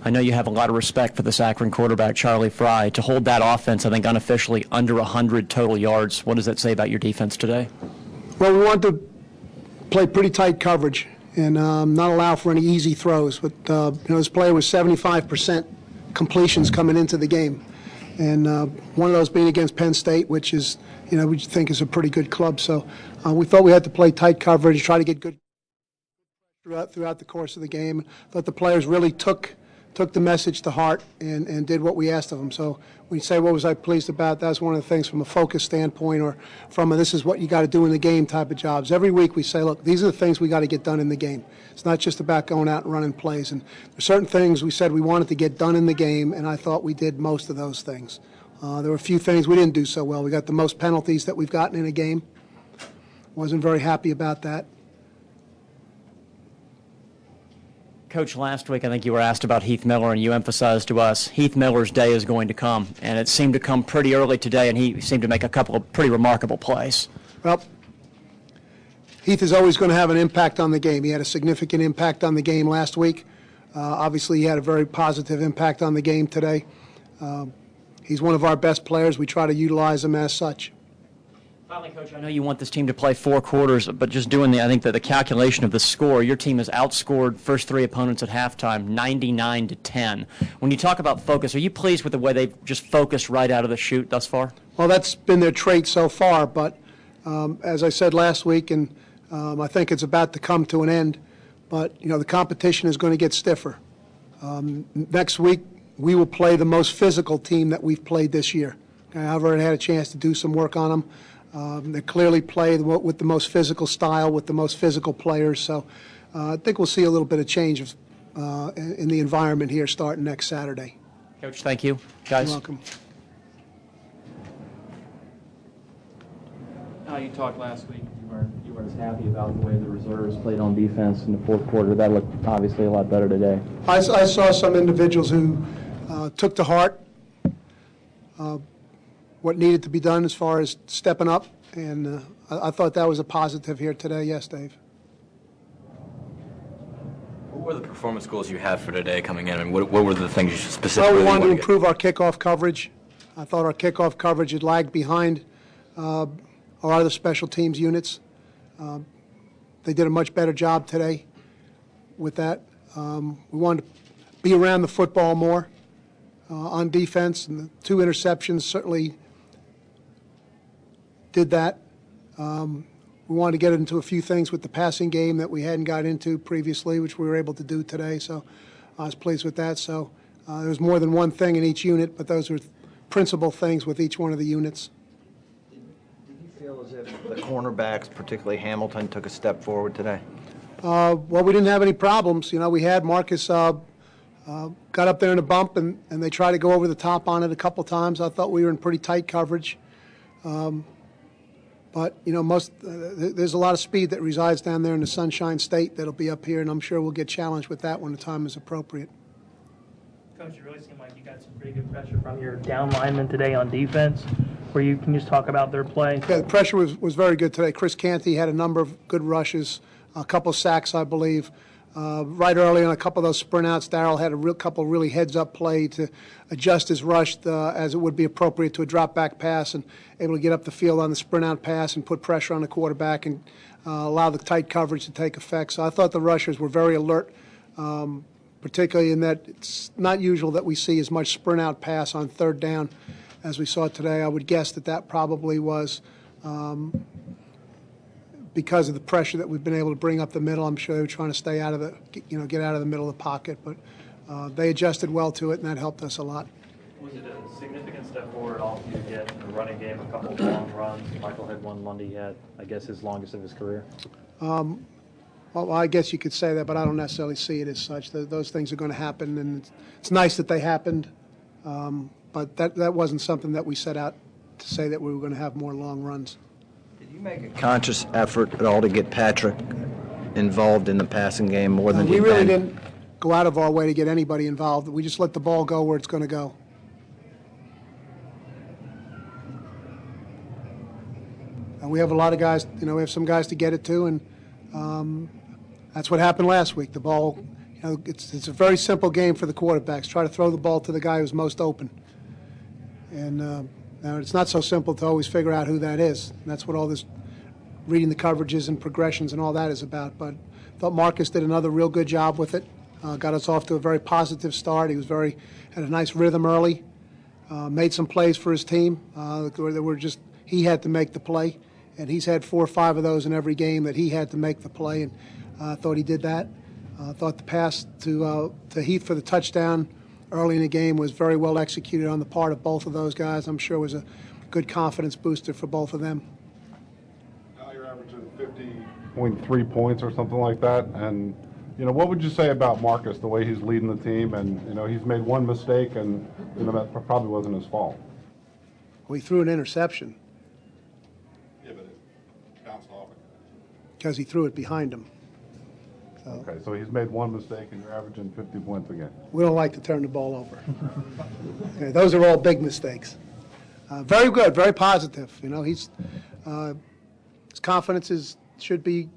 I know you have a lot of respect for this Akron quarterback, Charlie Fry. To hold that offense, I think unofficially under 100 total yards, what does that say about your defense today? Well, we wanted to play pretty tight coverage and not allow for any easy throws. But this player was 75% completions coming into the game, and one of those being against Penn State, which is, we think is a pretty good club. So we thought we had to play tight coverage, try to get good throughout the course of the game. Thought the players really took the message to heart and did what we asked of them. So when you say what was I pleased about, that's one of the things from a focus standpoint, or from a this is what you got to do in the game type of jobs. Every week we say, look, these are the things we got to get done in the game. It's not just about going out and running plays. And there's certain things we said we wanted to get done in the game, and I thought we did most of those things. There were a few things we didn't do so well. We got the most penalties that we've gotten in a game. Wasn't very happy about that. Coach, last week I think you were asked about Heath Miller, and you emphasized to us Heath Miller's day is going to come, and it seemed to come pretty early today, and he seemed to make a couple of pretty remarkable plays. Well, Heath is always going to have an impact on the game. He had a significant impact on the game last week. Obviously, he had a very positive impact on the game today. He's one of our best players. We try to utilize him as such. Finally, Coach, I know you want this team to play 4 quarters, but just doing I think that the calculation of the score, your team has outscored first 3 opponents at halftime 99-10. When you talk about focus, are you pleased with the way they've just focused right out of the chute thus far? Well, that's been their trait so far, but as I said last week, and I think it's about to come to an end, but the competition is going to get stiffer. Next week, we will play the most physical team that we've played this year. I've already had a chance to do some work on them. They clearly play with the most physical style, with the most physical players. So I think we'll see a little bit of change in the environment here starting next Saturday. Coach, thank you. Guys. You're welcome. You talked last week. You weren't as happy about the way the reserves played on defense in the fourth quarter. That looked obviously a lot better today. I saw some individuals who took to heart what needed to be done as far as stepping up, and I thought that was a positive here today. Yes, Dave. What were the performance goals you had for today coming in? I mean, what were the things you specifically Well, we wanted to get? improve our kickoff coverage. I thought our kickoff coverage had lagged behind our other special teams units. They did a much better job today with that. We wanted to be around the football more on defense, and the 2 interceptions certainly did that. We wanted to get into a few things with the passing game that we hadn't got into previously, which we were able to do today, so I was pleased with that. So there was more than one thing in each unit, but those were principal things with each one of the units. Did you feel as if the cornerbacks, particularly Hamilton, took a step forward today? Well, we didn't have any problems. We had Marcus got up there in a bump, and they tried to go over the top on it a couple times. I thought we were in pretty tight coverage. But, there's a lot of speed that resides down there in the Sunshine State that'll be up here, and I'm sure we'll get challenged with that when the time is appropriate. Coach, it really seemed like you got some pretty good pressure from your down linemen today on defense. Can you just talk about their play? Yeah, the pressure was very good today. Chris Canty had a number of good rushes, a couple of sacks, I believe. Right early on a couple of those sprint outs, Darryl had a couple of really heads-up play to adjust his rush as it would be appropriate to a drop-back pass, and able to get up the field on the sprint-out pass and put pressure on the quarterback and allow the tight coverage to take effect. So I thought the rushers were very alert, particularly in that it's not usual that we see as much sprint-out pass on 3rd down as we saw today. I would guess that probably was because of the pressure that we've been able to bring up the middle. I'm sure they were trying to stay out of get out of the middle of the pocket, but they adjusted well to it, and that helped us a lot. Was it a significant step forward all for you to get in the running game, a couple of long runs? Michael had one Monday, he had, I guess, his longest of his career. Well, I guess you could say that, but I don't necessarily see it as such. Those things are going to happen, and it's nice that they happened, but that wasn't something that we set out to say that we were going to have more long runs. Did you make a conscious effort at all to get Patrick involved in the passing game more than we really didn't go out of our way to get anybody involved. We just let the ball go where it's going to go. And we have a lot of guys, we have some guys to get it to, and that's what happened last week. The ball, it's a very simple game for the quarterbacks. Try to throw the ball to the guy who's most open. And now it's not so simple to always figure out who that is. And that's what all this reading the coverages and progressions and all that is about. But I thought Marcus did another real good job with it. Got us off to a very positive start. He had a nice rhythm early. Made some plays for his team. He had to make the play, and he's had 4 or 5 of those in every game that he had to make the play, and I thought he did that. I thought the pass to Heath for the touchdown early in the game was very well executed on the part of both of those guys. I'm sure it was a good confidence booster for both of them. Now you're averaging 50.3 points or something like that, and what would you say about Marcus, the way he's leading the team? And he's made one mistake, and that probably wasn't his fault. Well, he threw an interception. Yeah, but it bounced off it. Because he threw it behind him. Okay, so he's made one mistake, and you're averaging 50 points again. We don't like to turn the ball over. Okay, those are all big mistakes. Very good, very positive. His confidence should be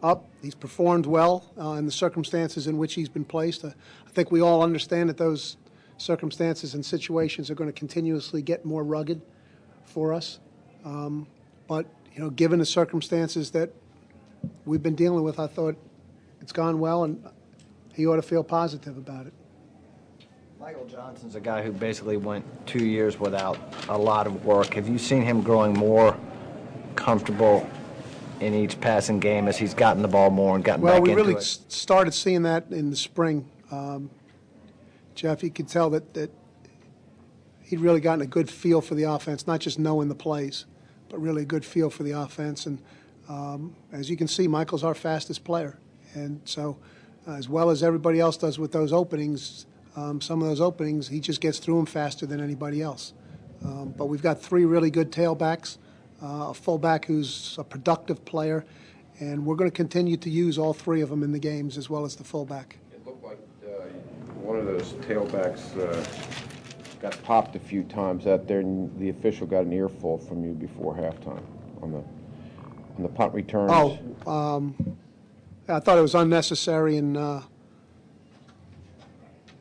up. He's performed well in the circumstances in which he's been placed. I think we all understand that those circumstances and situations are going to continuously get more rugged for us. But given the circumstances that we've been dealing with, I thought it's gone well, and he ought to feel positive about it. Michael Johnson's a guy who basically went 2 years without a lot of work. Have you seen him growing more comfortable in each passing game as he's gotten the ball more and gotten back into it? Well, we really started seeing that in the spring. Jeff, you could tell that he'd really gotten a good feel for the offense, not just knowing the plays, but really a good feel for the offense. And as you can see, Michael's our fastest player. And so as well as everybody else does with those openings, some of those openings, he just gets through them faster than anybody else. But we've got 3 really good tailbacks, a fullback who's a productive player, and we're going to continue to use all 3 of them in the games as well as the fullback. It looked like one of those tailbacks got popped a few times out there, and the official got an earful from you before halftime on the punt returns. I thought it was unnecessary, and it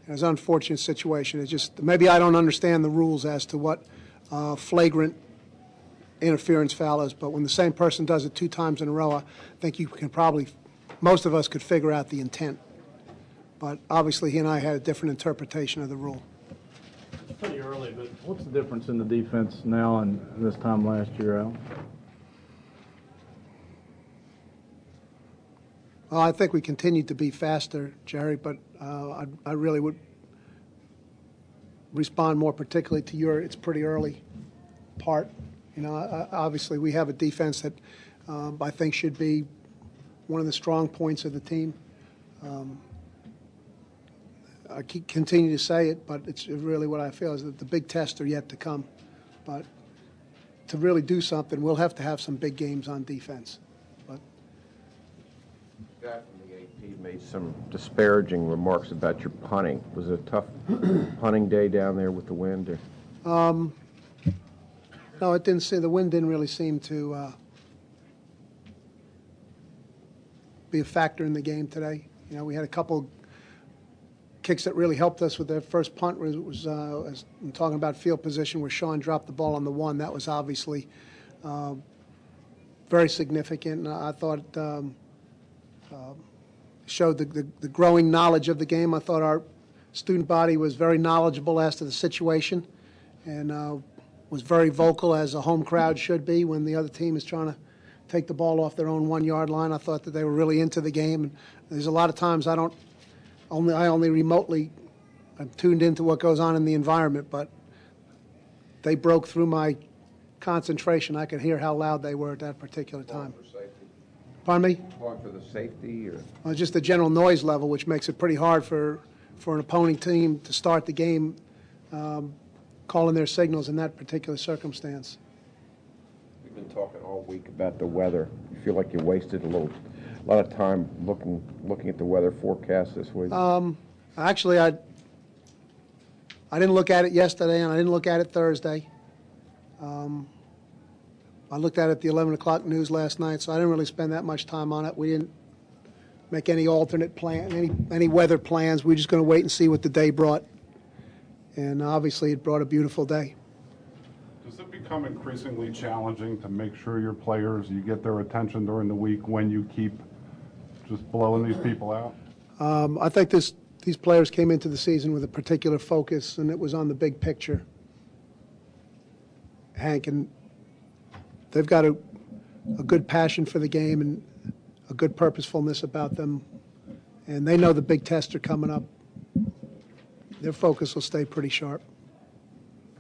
was an unfortunate situation. It just maybe I don't understand the rules as to what flagrant interference foul is, but when the same person does it 2 times in a row, I think you can probably, most of us could figure out the intent. But obviously he and I had a different interpretation of the rule. It's pretty early, but What's the difference in the defense now and this time last year, Al? Well, I think we continued to be faster, Jerry, but I really would respond more particularly to your it's pretty early part. Obviously we have a defense that I think should be one of the strong points of the team. I continue to say it, but it's really what I feel is that the big tests are yet to come. But to really do something, we'll have to have some big games on defense. But The guy from the AP made some disparaging remarks about your punting. Was it a tough punting day down there with the wind? Or? No, it didn't seem, the wind didn't really seem to be a factor in the game today. We had a couple kicks that really helped us with their first punt. Was as I'm talking about field position where Sean dropped the ball on the 1. That was obviously very significant. And I thought showed the growing knowledge of the game. I thought our student body was very knowledgeable as to the situation, and was very vocal, as a home crowd should be when the other team is trying to take the ball off their own 1-yard line. I thought that they were really into the game, and there's a lot of times I only remotely I'm tuned into what goes on in the environment, but they broke through my concentration. I could hear how loud they were at that particular time. Pardon me? Going for the safety? Or? Just the general noise level, which makes it pretty hard for an opposing team to start the game calling their signals in that particular circumstance. We've been talking all week about the weather. You feel like you wasted a lot of time looking at the weather forecast this week? Actually, I didn't look at it yesterday, and I didn't look at it Thursday. I looked at it at the 11 o'clock news last night, so I didn't really spend that much time on it. We make any alternate plan, any weather plans. We're just going to wait and see what the day brought. And obviously, it brought a beautiful day. Does it become increasingly challenging to make sure your players, you get their attention during the week when you keep just blowing these people out? I think these players came into the season with a particular focus, and it was on the big picture, Hank. And they've got a good passion for the game and a good purposefulness about them. And they know the big tests are coming up. Their focus will stay pretty sharp.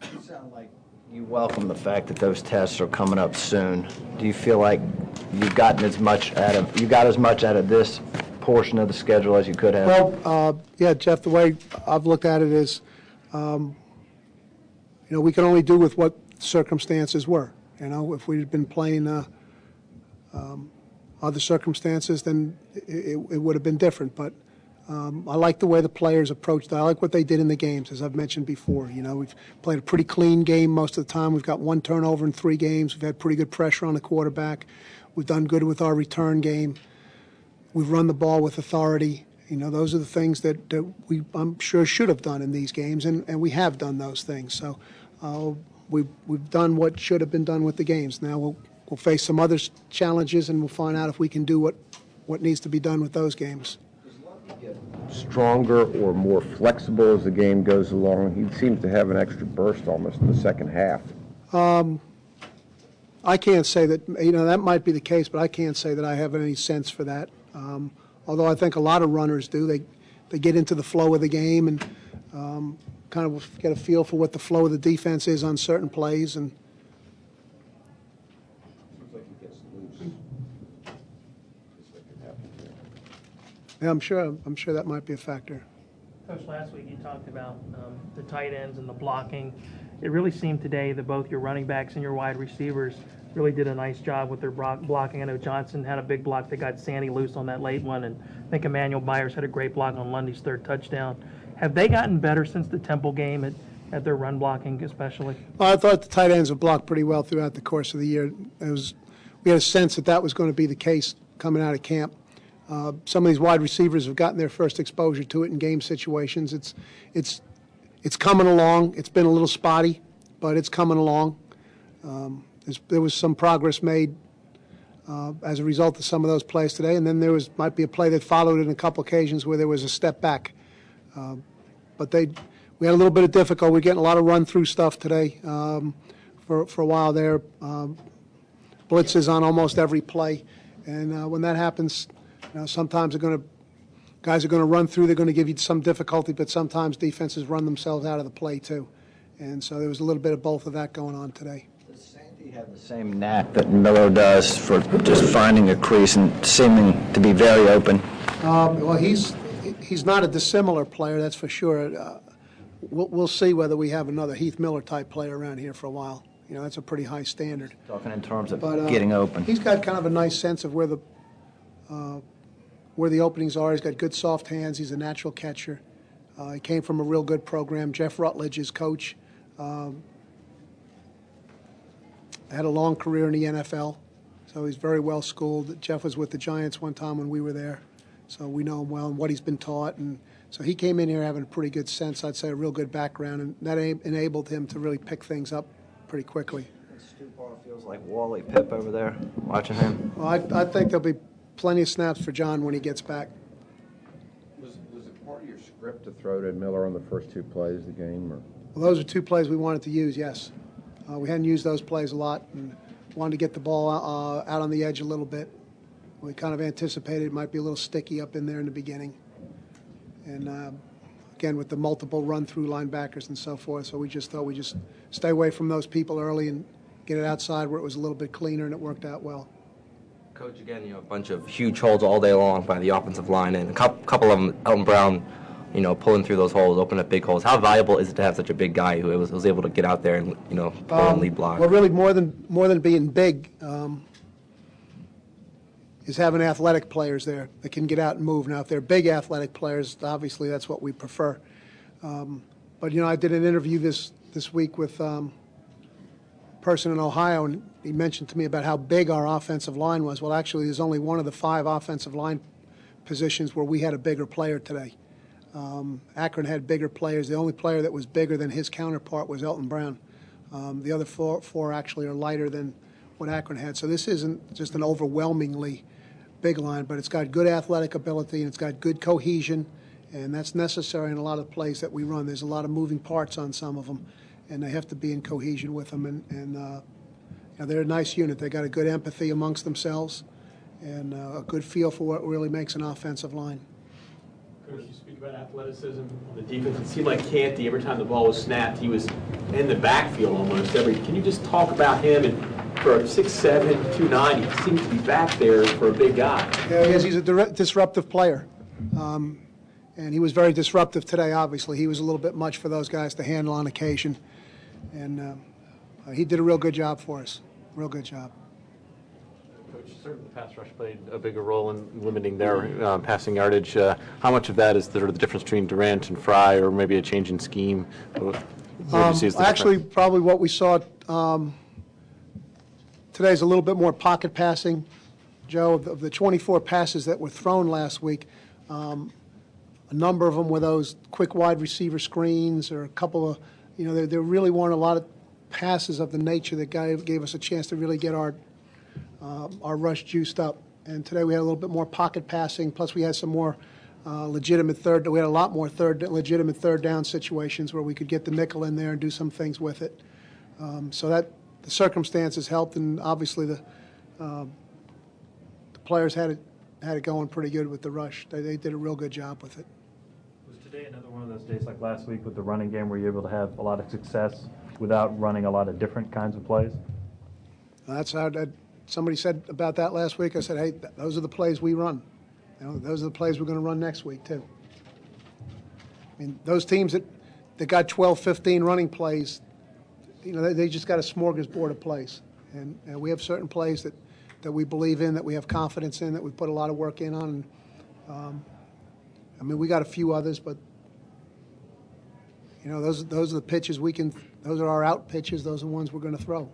You sound like you welcome the fact that those tests are coming up soon. Do you feel like you got as much out of this portion of the schedule as you could have? Well, yeah, Jeff, the way I've looked at it is, we can only do with what circumstances were. If we'd been playing other circumstances, then it would have been different. But I like the way the players approached it. I like what they did in the games, as I've mentioned before. We've played a pretty clean game most of the time. We've got 1 turnover in 3 games. We've had pretty good pressure on the quarterback. We've done good with our return game. We've run the ball with authority. Those are the things that I'm sure should have done in these games, and we have done those things. So we've done what should have been done with the games. Now we'll face some other challenges, and we'll find out if we can do what needs to be done with those games. Stronger or more flexible as the game goes along? He seems to have an extra burst almost in the second half. I can't say that, that might be the case, but I can't say that I have any sense for that. Although I think a lot of runners do. They get into the flow of the game and kind of get a feel for what the flow of the defense is on certain plays. And Seems like he gets loose. Just like it happened here. yeah, I'm sure that might be a factor. Coach, last week you talked about the tight ends and the blocking. It really seemed today that both your running backs and your wide receivers really did a nice job with their blocking. I know Johnson had a big block that got Sandy loose on that late one, and I think Emmanuel Myers had a great block on Lundy's 3rd touchdown. Have they gotten better since the Temple game at their run blocking especially? Well, I thought the tight ends have blocked pretty well throughout the course of the year. We had a sense that was going to be the case coming out of camp. Some of these wide receivers have gotten their first exposure to it in game situations. It's coming along. It's been a little spotty, but it's coming along. There was some progress made as a result of some of those plays today, and then might be a play that followed in a couple occasions where there was a step back. But we had a little bit of difficulty. We're getting a lot of run-through stuff today for a while there. Blitzes on almost every play, and when that happens, sometimes guys are going to run through. They're going to give you some difficulty, but sometimes defenses run themselves out of the play too. And so there was a little bit of both of that going on today. Does Sandy have the same knack that Miller does for just finding a crease and seeming to be very open? Well, he's not a dissimilar player, that's for sure. We'll see whether we have another Heath Miller type player around here for a while. That's a pretty high standard. Talking in terms of But, getting open. He's got kind of a nice sense of where the openings are. He's got good soft hands. He's a natural catcher. He came from a real good program. Jeff Rutledge, his coach, had a long career in the NFL, so he's very well schooled. Jeff was with the Giants one time when we were there, so we know him well and what he's been taught. And so he came in here having a pretty good sense, I'd say a real good background, and that enabled him to really pick things up pretty quickly. Stupar feels like Wally Pipp over there, watching him. Well, I think there'll be plenty of snaps for John when he gets back. Was it part of your script to throw to Miller on the first 2 plays of the game? Or? Well, those are 2 plays we wanted to use, yes. We hadn't used those plays a lot and wanted to get the ball out on the edge a little bit. We kind of anticipated it might be a little sticky up in there in the beginning. And again, with the multiple run-through linebackers and so forth, so we just thought we'd just stay away from those people early and get it outside where it was a little bit cleaner, and it worked out well. Coach, again, a bunch of huge holes all day long by the offensive line, and a couple of them, Elton Brown, pulling through those holes, opening up big holes. How valuable is it to have such a big guy who was able to get out there and, pull and lead block? Well, really, more than being big, is having athletic players there that can get out and move. Now, if they're big athletic players, obviously that's what we prefer. But I did an interview this week with a person in Ohio, and he mentioned to me about how big our offensive line was. Well, actually, there's only one of the 5 offensive line positions where we had a bigger player today. Akron had bigger players. The only player that was bigger than his counterpart was Elton Brown. The other four actually are lighter than what Akron had. So this isn't just an overwhelmingly big line, but it's got good athletic ability and it's got good cohesion, and that's necessary in a lot of plays that we run. There's a lot of moving parts on some of them, and they have to be in cohesion with them. And you know, they're a nice unit. They got a good empathy amongst themselves and a good feel for what really makes an offensive line. Coach, you speak about athleticism on the defense. It seemed like Canty, every time the ball was snapped, he was in the backfield almost. Can you just talk about him? And for a 6'7", 290, he seems to be back there for a big guy. Yeah, he is. He's a disruptive player. And he was very disruptive today, obviously. He was a little bit much for those guys to handle on occasion. And he did a real good job for us. Real good job. Coach, certainly the pass rush played a bigger role in limiting their passing yardage. How much of that is the difference between Durant and Fry, or maybe a change in scheme? What do you see as the actually, difference? probably what we saw today is a little bit more pocket passing. Joe, of the 24 passes that were thrown last week, a number of them were those quick wide receiver screens, or a couple of, you know, there really weren't a lot of passes of the nature that gave us a chance to really get our rush juiced up. And today we had a little bit more pocket passing, plus we had some more legitimate we had a lot more legitimate third down situations where we could get the nickel in there and do some things with it. So that the circumstances helped, and obviously the players had it going pretty good with the rush. They did a real good job with it. Was today another one of those days like last week with the running game where you're able to have a lot of success without running a lot of different kinds of plays? That's how somebody said about that last week. I said, hey, those are the plays we run. You know, those are the plays we're going to run next week too. I mean, those teams that got 12, 15 running plays, you know, they just got a smorgasbord of plays. And we have certain plays that we believe in, that we have confidence in, that we put a lot of work in on. I mean, we got a few others, but you know, those are the pitches those are our out pitches. Those are the ones we're going to throw.